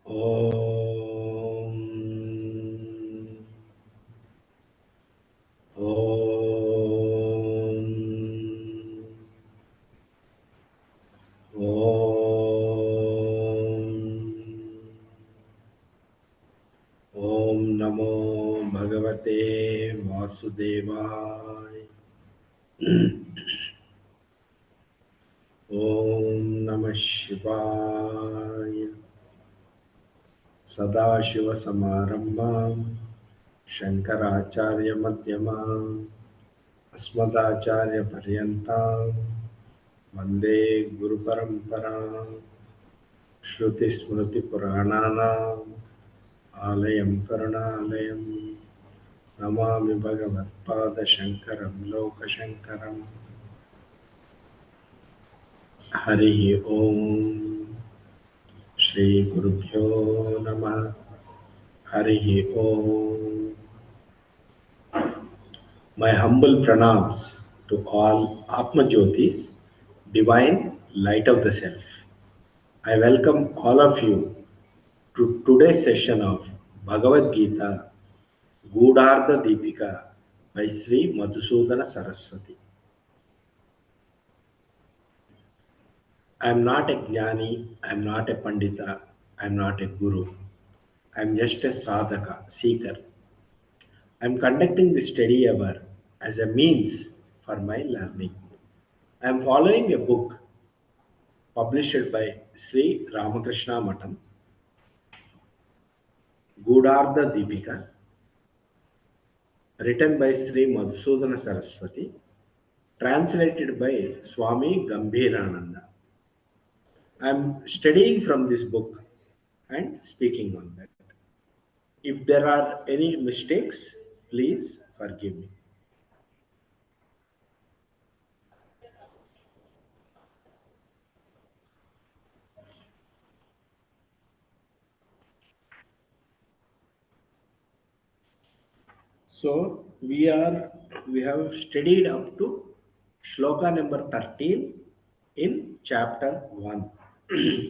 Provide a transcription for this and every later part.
Om. Om. Om. Om Namo Bhagavate Vasudevaya. Om Namah Shivaya. Sadashiva Samarambam. Shankaracharya Madhyamam. Asmadacharya Paryantam. Vande Guru Paramparam. Shruti Smriti Purananam. Alayam Karunalayam. Namami Bhagavatpada Shankaram Lokashankaram. Harihi Om. Shri Gurubhyo Namah. Harihi Om. My humble pranams to all Atma Jyotis, divine light of the self. I welcome all of you to today's session of Bhagavad Gita, Gudhartha Deepika by Sri Madhusudana Saraswati. I am not a jnani, I am not a pandita, I am not a guru. I am just a sadhaka, seeker. I am conducting this study hour as a means for my learning. I am following a book published by Sri Ramakrishna Matam, Gudhartha Deepika, written by Sri Madhusudana Saraswati, translated by Swami Gambhirananda. I am studying from this book and speaking on that. If there are any mistakes, please forgive me. So we have studied up to shloka number 13 in chapter 1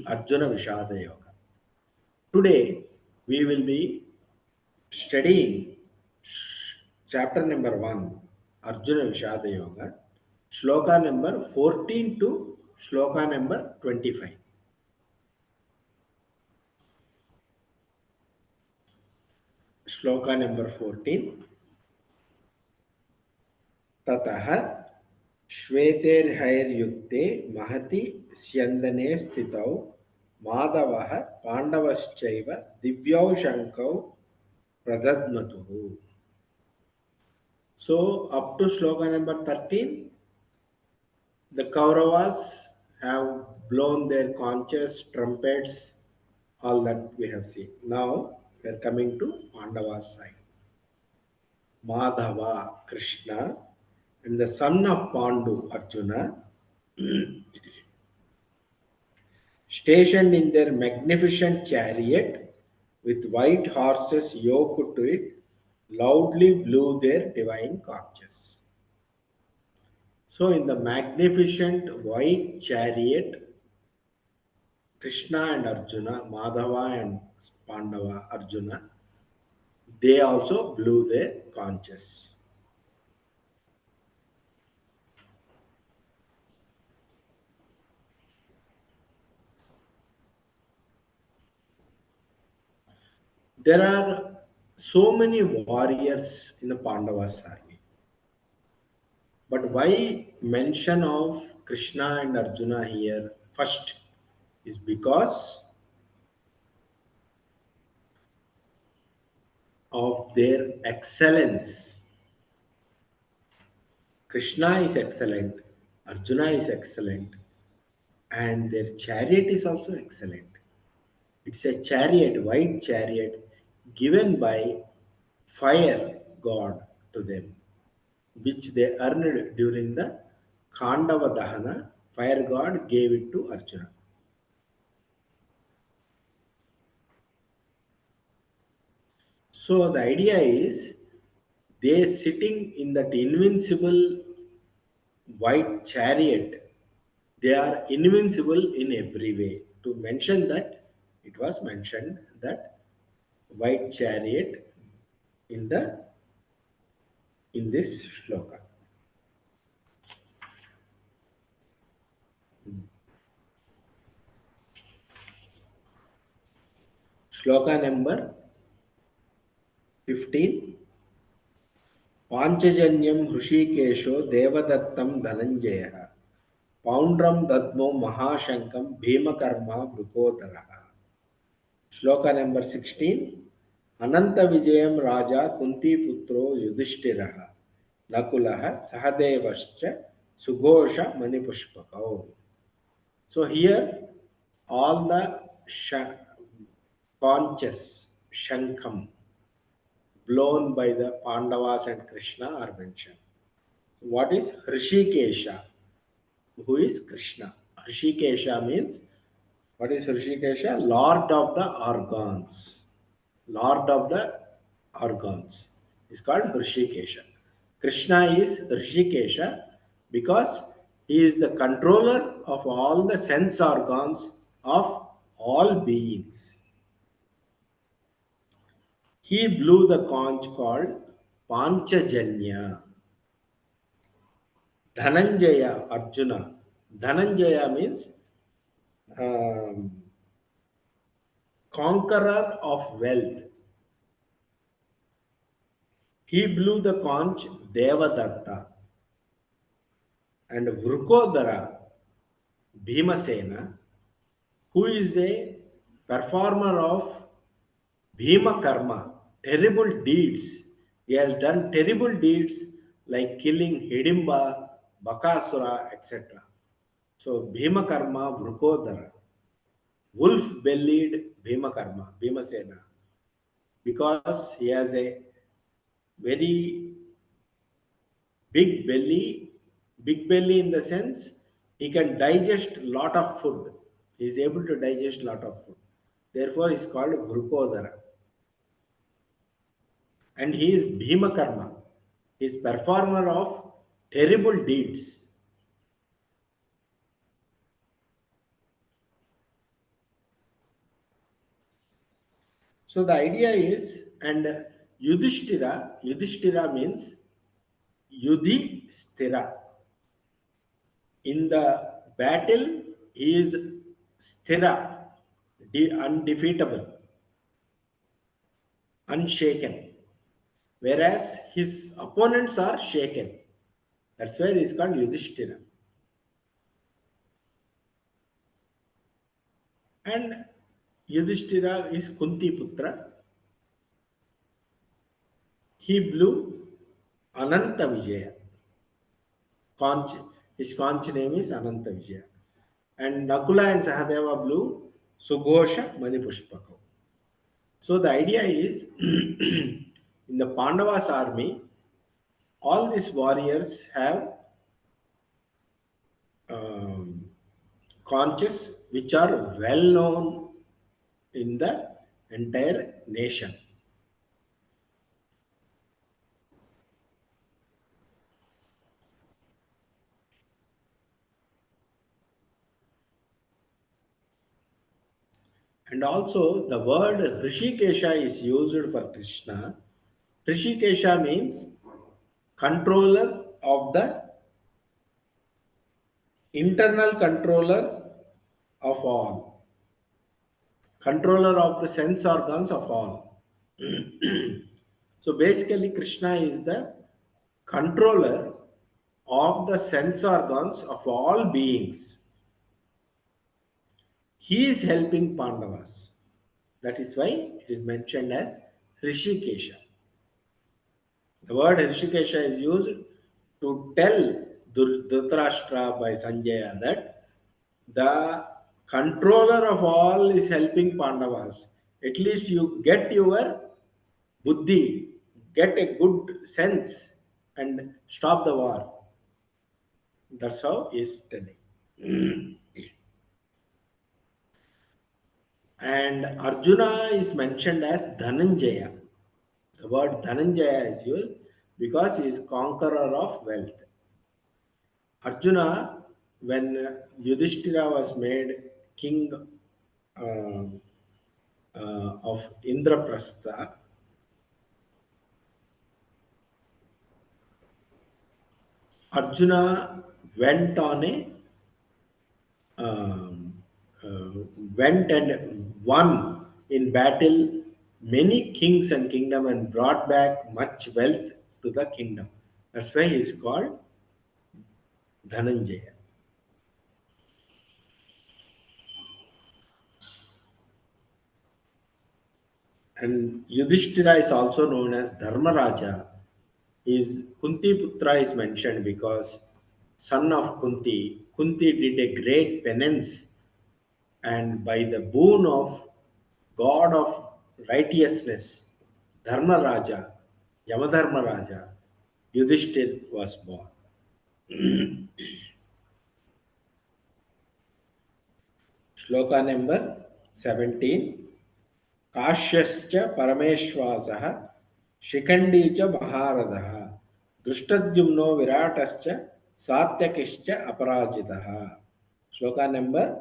Arjuna Vishada Yoga. Today we will be studying chapter number 1 Arjuna Vishada Yoga, shloka number 14 to shloka number 25. Shloka number 14. ततः श्वेतेर्हैर्युक्ते महति स्यन्दने स्थितौ माधवः पाण्डवश्चैव दिव्यौ शङ्कौ प्रदद्मतुः. So up to shloka number 13, the Kauravas have blown their conches, trumpets, all that we have seen. Now we are coming to Pandava's side. Madhava, Krishna, and the son of Pandu, Arjuna, stationed in their magnificent chariot with white horses yoked to it, loudly blew their divine conches. So, in the magnificent white chariot, Krishna and Arjuna, Madhava and Pandava, Arjuna, they also blew their conches. There are so many warriors in the Pandavas army. But why mention of Krishna and Arjuna here first is because of their excellence. Krishna is excellent, Arjuna is excellent, and their chariot is also excellent. It's a chariot, white chariot, given by fire god to them, which they earned during the Khandava Dahana. Fire god gave it to Arjuna. So the idea is they sitting in that invincible white chariot. They are invincible in every way. To mention that, it was mentioned that white chariot in the in this shloka. Shloka number 15. पाञ्चजन्यं हृषीकेशो देवदत्तं धनञ्जयः पौण्ड्रं दद्मो महाशङ्कं भीमकर्मा वृकोदरः. श्लोक number 16. अनन्तविजयं राजा कुन्तीपुत्रो युधिष्ठिरः नकुलः सहदेवश्च सुघोषमणिपुष्पकौ. So here all the conches, Shankam, blown by the Pandavas and Krishna are mentioned. What is Hrishikesha? Who is Krishna? Hrishikesha means, what is Hrishikesha? Lord of the organs. Lord of the organs is called Hrishikesha. Krishna is Hrishikesha because he is the controller of all the sense organs of all beings. He blew the conch called Panchajanya. Dhananjaya Arjuna. Dhananjaya means um, conqueror of wealth. He blew the conch Devadatta. And Vrukodara Bhimasena, who is a performer of Bhima Karma, terrible deeds. He has done terrible deeds like killing Hidimba, Bakasura, etc. So Bhima Karma Vrukodara, wolf-bellied Bhima Karma, Bhimasena, because he has a very big belly in the sense he can digest lot of food. He is able to digest lot of food. Therefore, he is called Vrukodara. And he is Bhima Karma. He is performer of terrible deeds. So the idea is, and Yudhishthira means Yudhi Sthira. In the battle, he is Sthira, undefeatable, unshaken. Whereas his opponents are shaken. That's why he is called Yudhishthira. And Yudhishthira is Kunti Putra. He blew Ananta Vijaya. Conch, his conch name is Ananta Vijaya. And Nakula and Sahadeva blew Sughosha Manipushpaka. So the idea is in the Pandavas army, all these warriors have um, conches which are well known in the entire nation. And also the word Rishikesha is used for Krishna. Rishikesha means controller of the internal controller of all, controller of the sense organs of all. So basically, Krishna is the controller of the sense organs of all beings. He is helping Pandavas. That is why it is mentioned as Rishikesha. The word Rishikesha is used to tell Dhritarashtra by Sanjaya that the controller of all is helping Pandavas. At least you get your buddhi, get a good sense and stop the war. That's how he is telling. And Arjuna is mentioned as Dhananjaya. The word Dhananjaya is used because he is conqueror of wealth. Arjuna, when Yudhishthira was made king, uh, of Indraprastha, Arjuna went on a um, uh, went and won in battle many kings and kingdom and brought back much wealth to the kingdom. That's why he is called Dhananjaya. And Yudhishthira is also known as Dharmaraja. His Kunti Putra is mentioned because son of Kunti. Kunti did a great penance, and by the boon of God of righteousness, Dharma Raja, Yamadharma Raja, Yudhishthir was born. Shloka number 17. Kashyascha Parameshwasah Shikandi cha Maharadaha Drushtadhyumno Viratascha Satyakischa Aparajitaha. Shloka number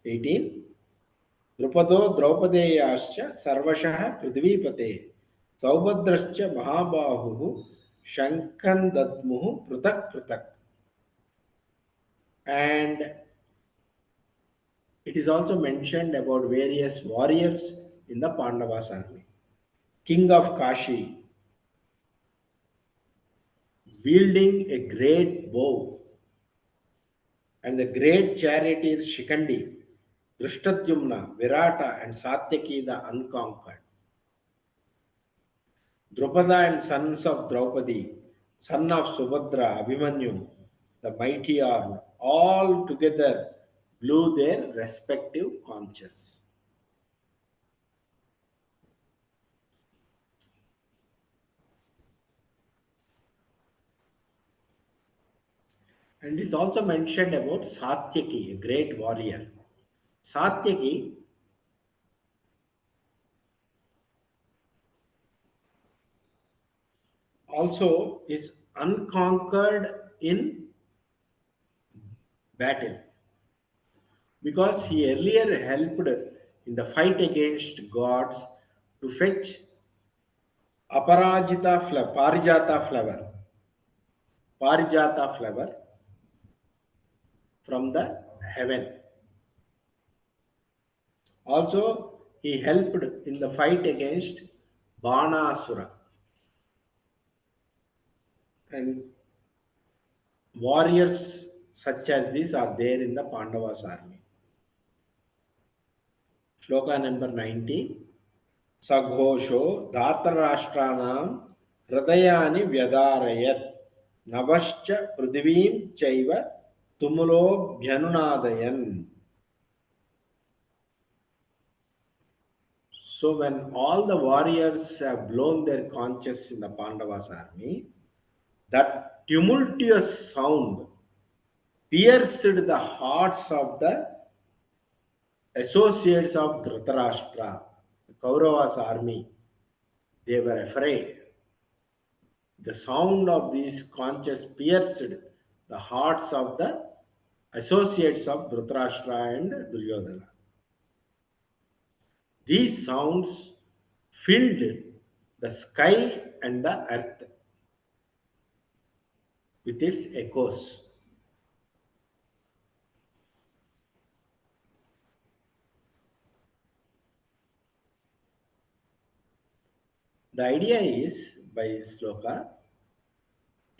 18. द्रुपदो द्रौपदेयाश्च सर्वशः पृथ्वीपते सौभद्रश्च महाबाहुः शङ्खं दद्मुः पृथक् पृथक्. And it is also mentioned about various warriors in the Pandavas army. King of Kashi, wielding a great bow, and the great charioteers Shikandi, Drishtadyumna, Virata, and Satyaki the unconquered. Drupada and sons of Draupadi, son of Subhadra, Abhimanyu, the mighty arm, all together blew their respective conches. And it is also mentioned about Satyaki, a great warrior. Satyaki also is unconquered in battle because he earlier helped in the fight against gods to fetch Parijata flower from the heaven. Also, he helped in the fight against Banasura, and warriors such as these are there in the Pandavas army. Shloka number 19. सघोषो धार्तराष्ट्राणां हृदयानि व्यधारयत् नभश्च पृथिवीं चैव तुमुलोऽभ्यनुनादयन्. So when all the warriors have blown their conches in the Pandavas army, that tumultuous sound pierced the hearts of the associates of Dhritarashtra, the Kauravas army. They were afraid. The sound of these conches pierced the hearts of the associates of Dhritarashtra and Duryodhana. These sounds filled the sky and the earth with its echoes. The idea is by Sloka,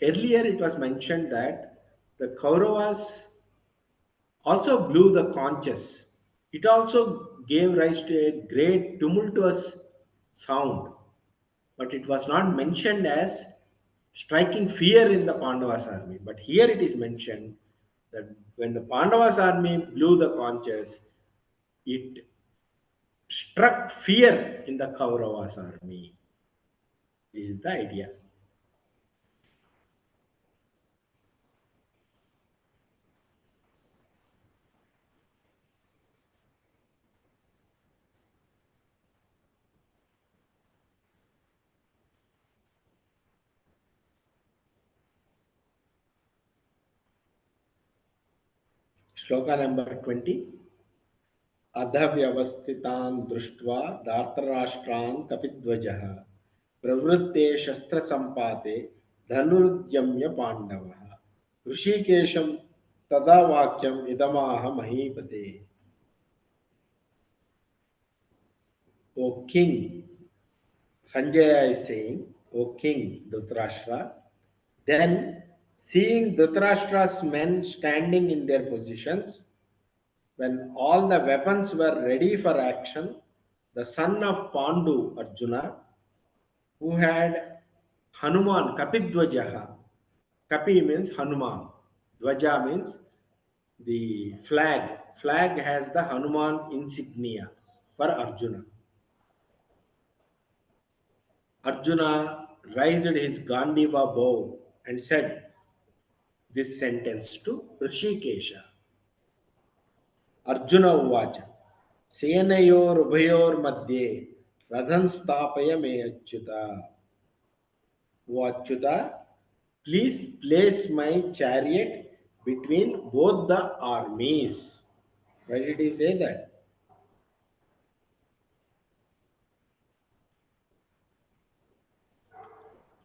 earlier it was mentioned that the Kauravas also blew the conches. It also gave rise to a great tumultuous sound, but it was not mentioned as striking fear in the Pandavas army. But here it is mentioned that when the Pandavas army blew the conches, it struck fear in the Kauravas army. This is the idea. Shloka number 20. अधव्यवस्थितान् दृष्ट्वा धार्तराष्ट्रान् कपिध्वजः प्रवृत्ते शस्त्रसम्पाते धनुर्द्यम्य पाण्डवः ऋषिकेशं तदा वाक्यम् इदमाह महीपते. O king, Sanjaya is saying, O king Dhritarashtra, then seeing Dhritarashtra's men standing in their positions, when all the weapons were ready for action, the son of Pandu, Arjuna, who had Hanuman, Kapidvajaha, Kapi means Hanuman, Dvaja means the flag. Flag has the Hanuman insignia for Arjuna. Arjuna raised his Gandiva bow and said this sentence to Rishikesha. Arjuna uvacha सेनयोरुभयोर्मध्ये रथं स्थापय मे Achyuta. O Achyuta, please place my chariot between both the armies. Why did he say that?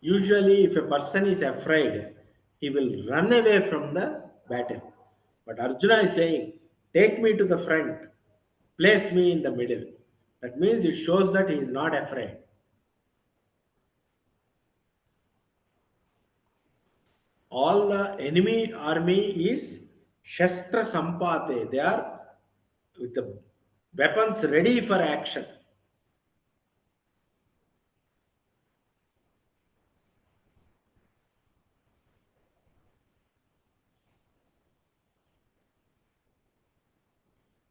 Usually, if a person is afraid, he will run away from the battle. But Arjuna is saying, take me to the front, place me in the middle. That means it shows that he is not afraid. All the enemy army is Shastra Sampate. They are with the weapons ready for action.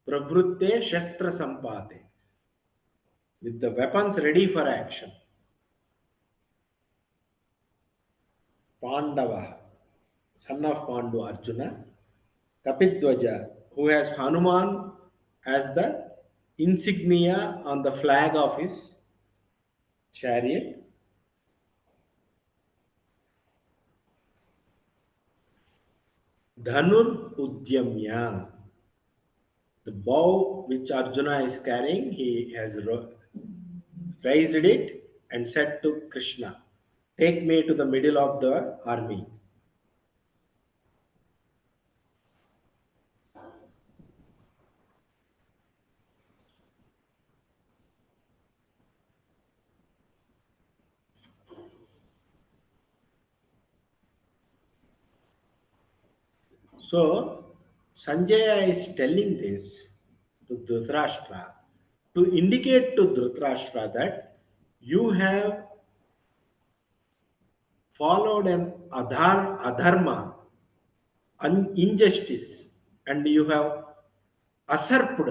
Pravrutte Shastra Sampate. With the weapons ready for action. Pandava, son of Pandu Arjuna, Kapidwaja, who has Hanuman as the insignia on the flag of his chariot, Dhanur Udyamya, the bow which Arjuna is carrying, he has raised it and said to Krishna, take me to the middle of the army. So Sanjaya is telling this to Dhritarashtra to indicate to Dhritarashtra that you have followed an adharma, injustice, and you have usurped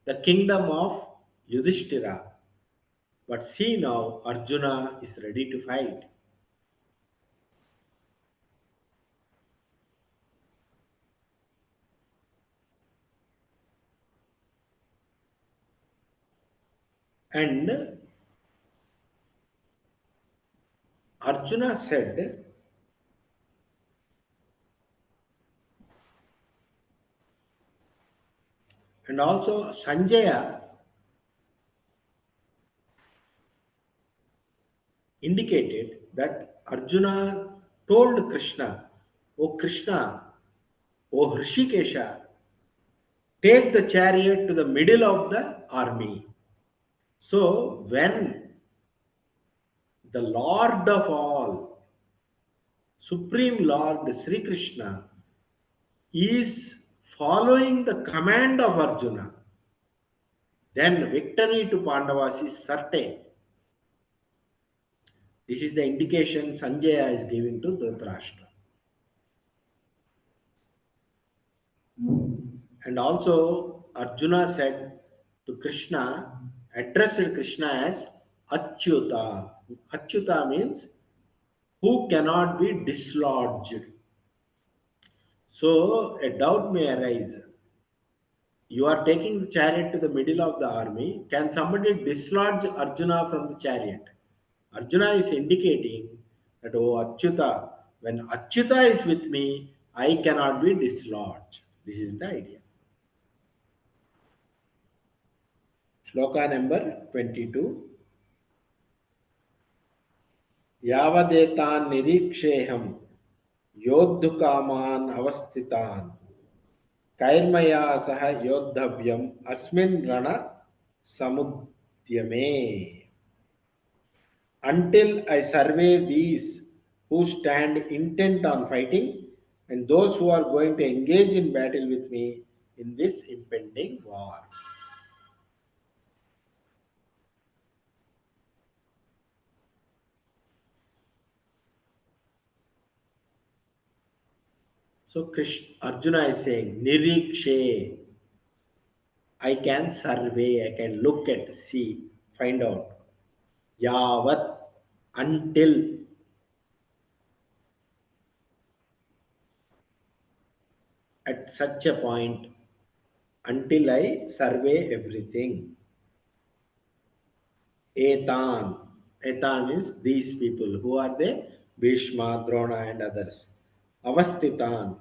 the kingdom of Yudhishthira. But see now, Arjuna is ready to fight. And Arjuna said, and also Sanjaya indicated that Arjuna told Krishna, O Krishna, O Hrishikesha, take the chariot to the middle of the army. So when the Lord of all, Supreme Lord Sri Krishna, is following the command of Arjuna, then victory to Pandavas is certain. This is the indication Sanjaya is giving to Dhritarashtra. And also, Arjuna said to Krishna, addressed Krishna as Achyuta. Achyuta means who cannot be dislodged. So, a doubt may arise. You are taking the chariot to the middle of the army. Can somebody dislodge Arjuna from the chariot? Arjuna is indicating that, oh Achyuta, when Achyuta is with me, I cannot be dislodged. This is the idea. Shloka number 22. Yavadetan niriksheham योद्धुकामान् अवस्थितान् कैर्मया सह योद्धव्यम् अस्मिन् रण समुद्यमे until I survey these who stand intent on fighting and those who are going to engage in battle with me in this impending war. So Krishna, Arjuna is saying, Nirikshe, I can survey, I can look at, see, find out. Yavat, until, at such a point, until I survey everything. Etan. Etan means these people. Who are they? Bhishma, Drona, and others. Avastitan,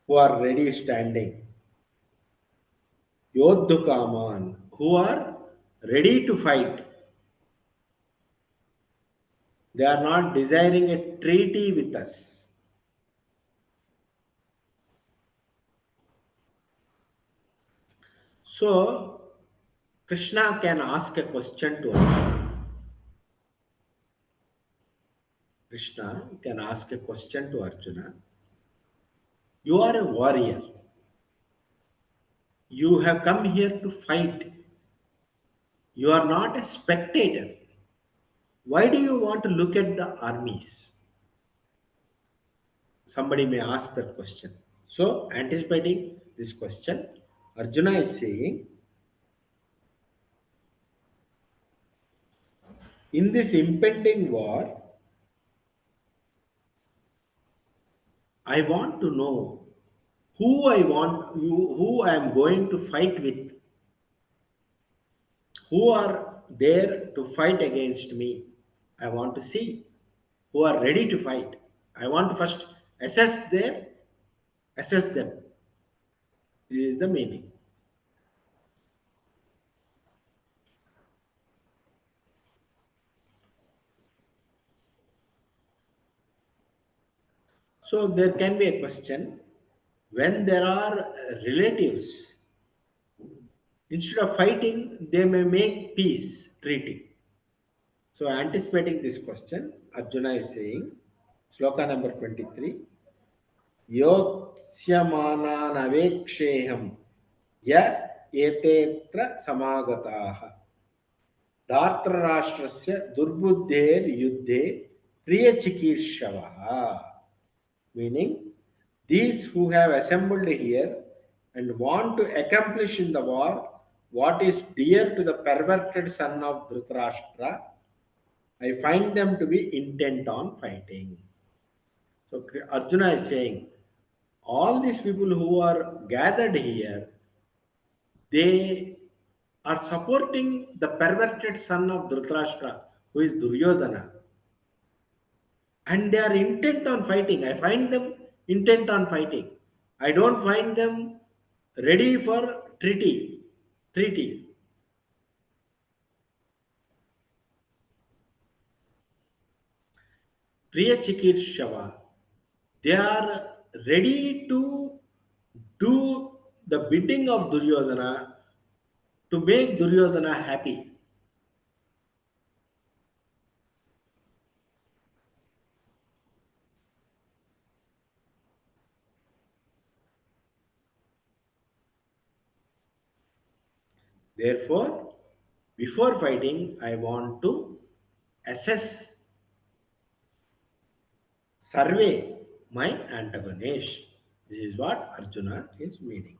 who are ready standing. Yodhukaman, who are ready to fight. They are not desiring a treaty with us. So, Krishna can ask a question to Arjuna. Krishna can ask a question to Arjuna. You are a warrior. You have come here to fight. You are not a spectator. Why do you want to look at the armies? Somebody may ask that question. So, anticipating this question, Arjuna is saying, in this impending war, I want to know who I am going to fight with, who are there to fight against me. I want to see who are ready to fight. I want to first assess them. This is the meaning. So there can be a question when there are relatives, instead of fighting, they may make peace treaty. So anticipating this question, Arjuna is saying, Sloka number 23, Yotsyamanavekseham ya etetra samagataha धार्तराष्ट्रस्य दुर्बुद्धेर युद्धे प्रियचिकीर्षवः, meaning these who have assembled here and want to accomplish in the war what is dear to the perverted son of Dhritarashtra, I find them to be intent on fighting. So Arjuna is saying, all these people who are gathered here, they are supporting the perverted son of Dhritarashtra, who is Duryodhana, and they are intent on fighting. I find them intent on fighting. I don't find them ready for treaty. Treaty. Priya Chikirshava. They are ready to do the bidding of Duryodhana to make Duryodhana happy. Therefore, before fighting, I want to assess, survey my antagonist. This is what Arjuna is meaning.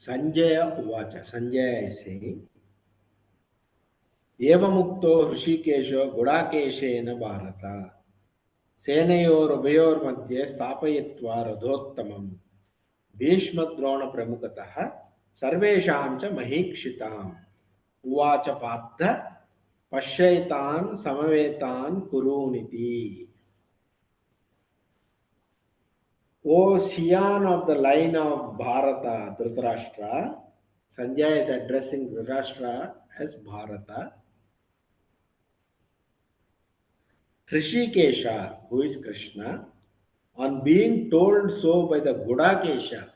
Sanjaya Uvacha. Sanjaya is saying, एवमुक्तो हृषिकेशो गुडाकेशेन Bharat सेनयोरुभयोर्मध्ये स्थापयित्वा रथोत्तमं भीष्मद्रोणप्रमुखतः सर्वेषां च महीक्षितां uvacha partha pashyaitan samavetan kuruniti. O Sian of the line of Bharata, Dhritarashtra, Sanjay is addressing Dhritarashtra as Bharata. Rishikesha, who is Krishna, on being told so by the Gudakesha.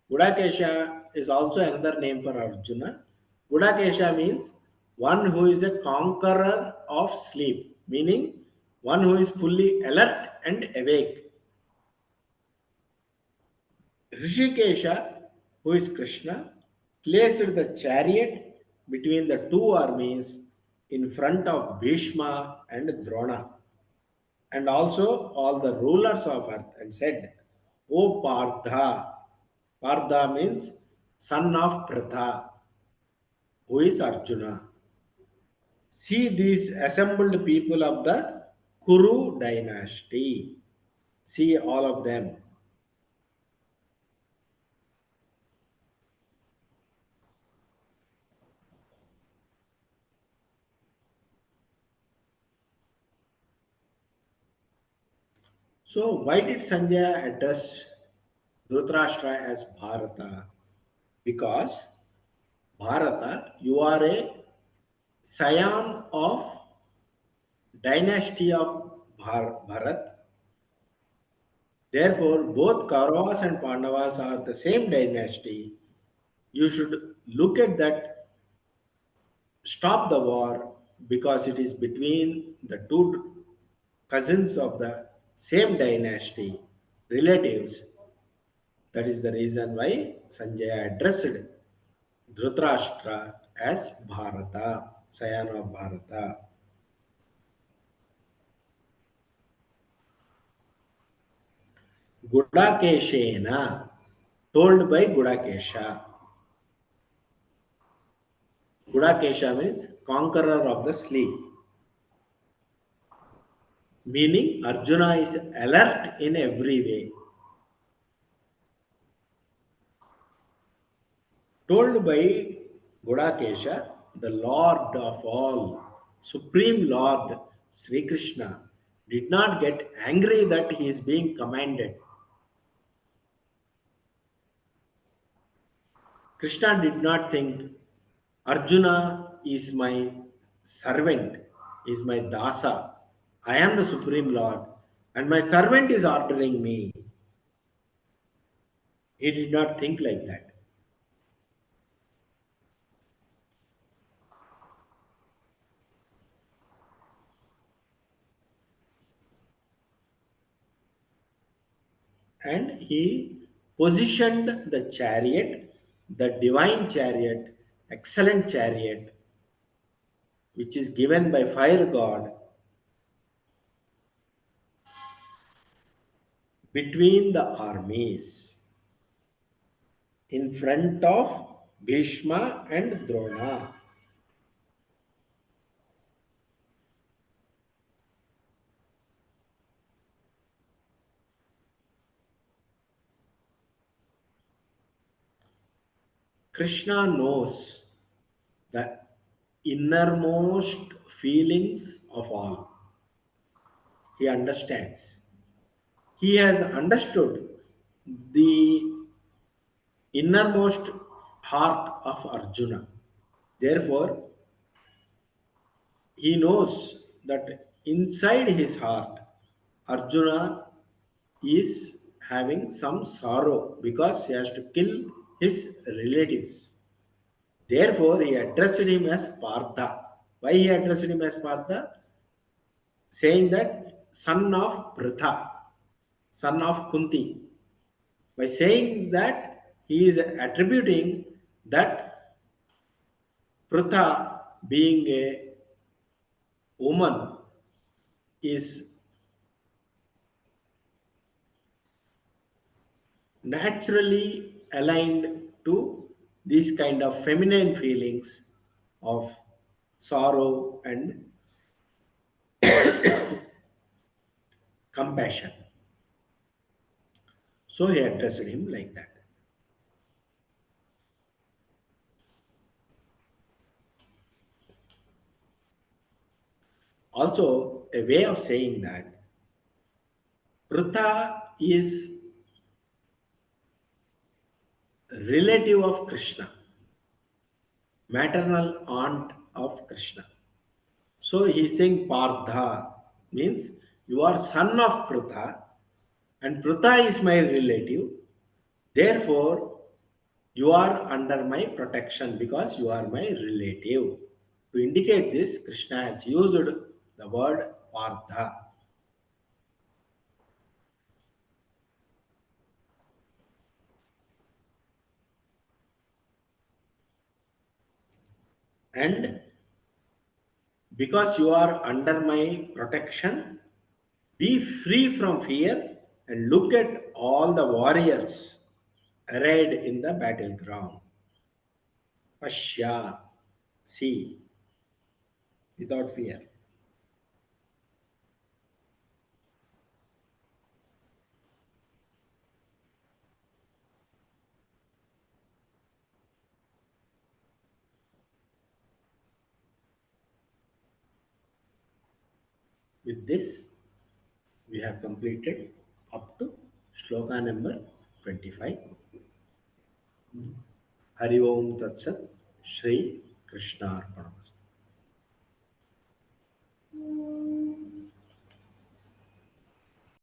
Gudakesha is also another name for Arjuna. Gudakesha means one who is a conqueror of sleep, meaning one who is fully alert and awake. Rishikesha, who is Krishna, placed the chariot between the two armies in front of Bhishma and Drona, and also all the rulers of earth, and said, O Partha, Partha means son of Pratha, who is Arjuna. See these assembled people of the Kuru dynasty. See all of them. So, why did Sanjaya address Dhritarashtra as Bharata? Because Bharata, you are a scion of dynasty of Bharat. Therefore, both Kauravas and Pandavas are the same dynasty. You should look at that, stop the war because it is between the two cousins of the same dynasty, relatives. That is the reason why Sanjaya addressed Dhritarashtra as Bharata, Scion of Bharata. Gudakeshena, told by Gudakesha. Gudakesha means conqueror of the sleep, meaning Arjuna is alert in every way. Told by Gudakesha, the Lord of all, Supreme Lord Sri Krishna, did not get angry that he is being commanded. Krishna did not think Arjuna is my servant, is my dasa. I am the Supreme Lord, and my servant is ordering me. He did not think like that. And he positioned the chariot, the divine chariot, excellent chariot, which is given by fire god, between the armies in front of Bhishma and Drona. Krishna knows the innermost feelings of all. He understands. He has understood the innermost heart of Arjuna. Therefore, he knows that inside his heart, Arjuna is having some sorrow because he has to kill his relatives. Therefore, he addressed him as Partha. Why he addressed him as Partha? Saying that son of Pritha, son of Kunti. By saying that, he is attributing that Pritha, being a woman, is naturally aligned to these kind of feminine feelings of sorrow and compassion. So he addressed him like that. Also, a way of saying that Pritha is relative of Krishna, maternal aunt of Krishna. So he is saying Partha means you are son of Pritha and Pritha is my relative. Therefore, you are under my protection because you are my relative. To indicate this, Krishna has used the word Partha. And because you are under my protection, be free from fear and look at all the warriors arrayed in the battleground. Pashya, see, without fear. With this, we have completed up to shloka number 25. Hari Om Tat Sat, Shri Krishna Arpanamastu.